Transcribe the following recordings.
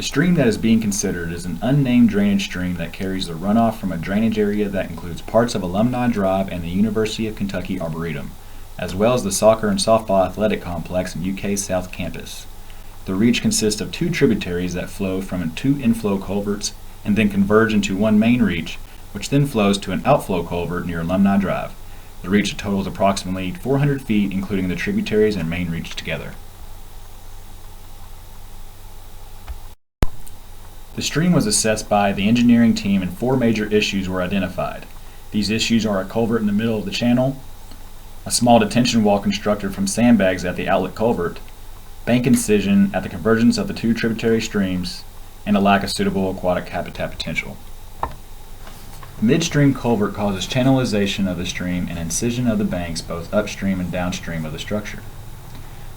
The stream that is being considered is an unnamed drainage stream that carries the runoff from a drainage area that includes parts of Alumni Drive and the University of Kentucky Arboretum, as well as the soccer and softball athletic complex in UK's South Campus. The reach consists of two tributaries that flow from two inflow culverts and then converge into one main reach, which then flows to an outflow culvert near Alumni Drive. The reach totals approximately 400 feet, including the tributaries and main reach together. The stream was assessed by the engineering team and 4 major issues were identified. These issues are a culvert in the middle of the channel, a small detention wall constructed from sandbags at the outlet culvert, bank incision at the convergence of the two tributary streams, and a lack of suitable aquatic habitat potential. The midstream culvert causes channelization of the stream and incision of the banks both upstream and downstream of the structure.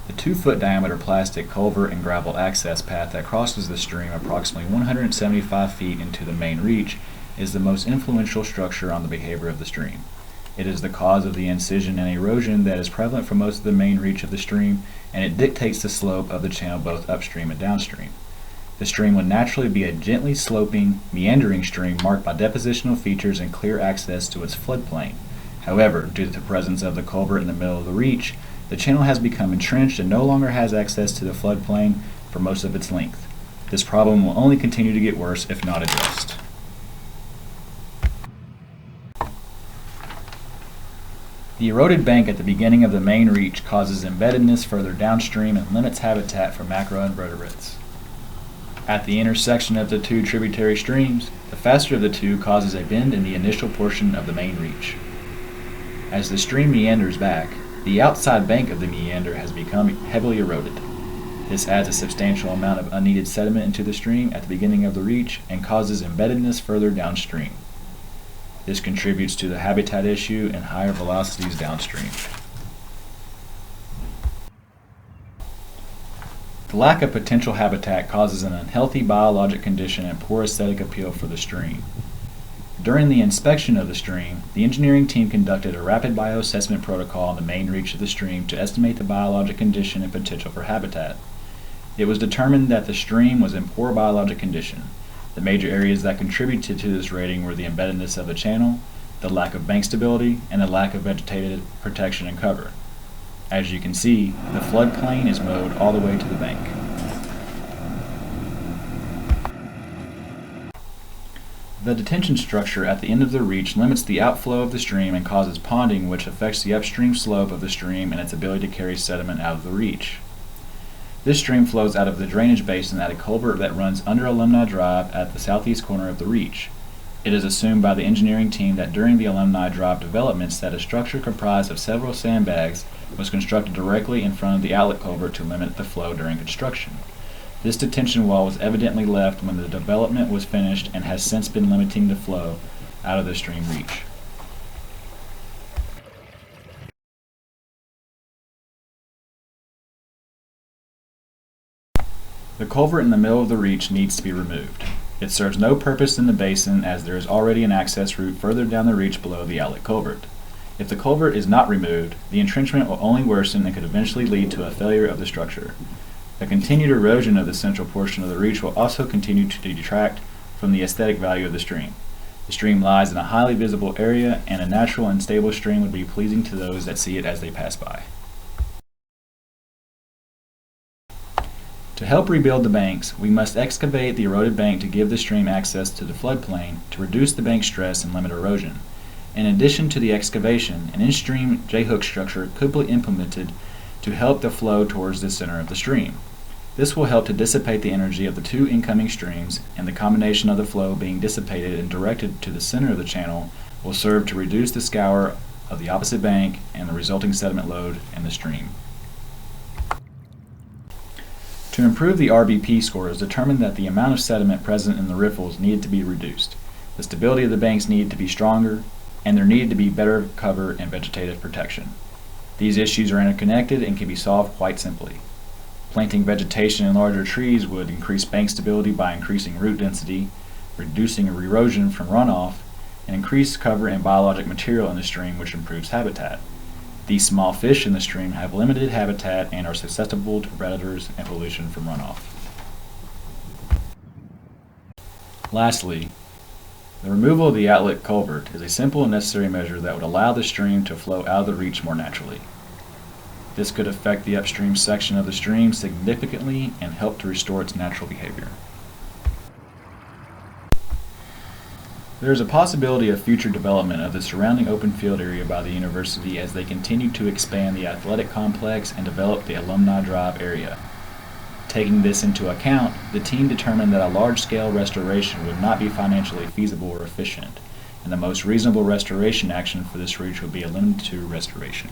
The 2-foot diameter plastic culvert and gravel access path that crosses the stream approximately 175 feet into the main reach is the most influential structure on the behavior of the stream. It is the cause of the incision and erosion that is prevalent for most of the main reach of the stream, and it dictates the slope of the channel both upstream and downstream. The stream would naturally be a gently sloping, meandering stream marked by depositional features and clear access to its floodplain. However, due to the presence of the culvert in the middle of the reach, the channel has become entrenched and no longer has access to the floodplain for most of its length. This problem will only continue to get worse if not addressed. The eroded bank at the beginning of the main reach causes embeddedness further downstream and limits habitat for macroinvertebrates. At the intersection of the two tributary streams, the faster of the two causes a bend in the initial portion of the main reach. As the stream meanders back, the outside bank of the meander has become heavily eroded. This adds a substantial amount of unneeded sediment into the stream at the beginning of the reach and causes embeddedness further downstream. This contributes to the habitat issue and higher velocities downstream. The lack of potential habitat causes an unhealthy biologic condition and poor aesthetic appeal for the stream. During the inspection of the stream, the engineering team conducted a rapid bioassessment protocol on the main reach of the stream to estimate the biologic condition and potential for habitat. It was determined that the stream was in poor biologic condition. The major areas that contributed to this rating were the embeddedness of the channel, the lack of bank stability, and the lack of vegetated protection and cover. As you can see, the floodplain is mowed all the way to the bank. The detention structure at the end of the reach limits the outflow of the stream and causes ponding, which affects the upstream slope of the stream and its ability to carry sediment out of the reach. This stream flows out of the drainage basin at a culvert that runs under Alumni Drive at the southeast corner of the reach. It is assumed by the engineering team that during the Alumni Drive developments that a structure comprised of several sandbags was constructed directly in front of the outlet culvert to limit the flow during construction. This detention wall was evidently left when the development was finished and has since been limiting the flow out of the stream reach. The culvert in the middle of the reach needs to be removed. It serves no purpose in the basin as there is already an access route further down the reach below the outlet culvert. If the culvert is not removed, the entrenchment will only worsen and could eventually lead to a failure of the structure. The continued erosion of the central portion of the reach will also continue to detract from the aesthetic value of the stream. The stream lies in a highly visible area, and a natural and stable stream would be pleasing to those that see it as they pass by. To help rebuild the banks, we must excavate the eroded bank to give the stream access to the floodplain to reduce the bank stress and limit erosion. In addition to the excavation, an in-stream J-hook structure could be implemented to help the flow towards the center of the stream. This will help to dissipate the energy of the two incoming streams, and the combination of the flow being dissipated and directed to the center of the channel will serve to reduce the scour of the opposite bank and the resulting sediment load in the stream. To improve the RBP score, it is determined that the amount of sediment present in the riffles needed to be reduced. The stability of the banks needed to be stronger, and there needed to be better cover and vegetative protection. These issues are interconnected and can be solved quite simply. Planting vegetation and larger trees would increase bank stability by increasing root density, reducing erosion from runoff, and increase cover and biologic material in the stream, which improves habitat. These small fish in the stream have limited habitat and are susceptible to predators and pollution from runoff. Lastly, the removal of the outlet culvert is a simple and necessary measure that would allow the stream to flow out of the reach more naturally. This could affect the upstream section of the stream significantly and help to restore its natural behavior. There is a possibility of future development of the surrounding open field area by the university as they continue to expand the athletic complex and develop the Alumni Drive area. Taking this into account, the team determined that a large-scale restoration would not be financially feasible or efficient, and the most reasonable restoration action for this reach would be a limited restoration.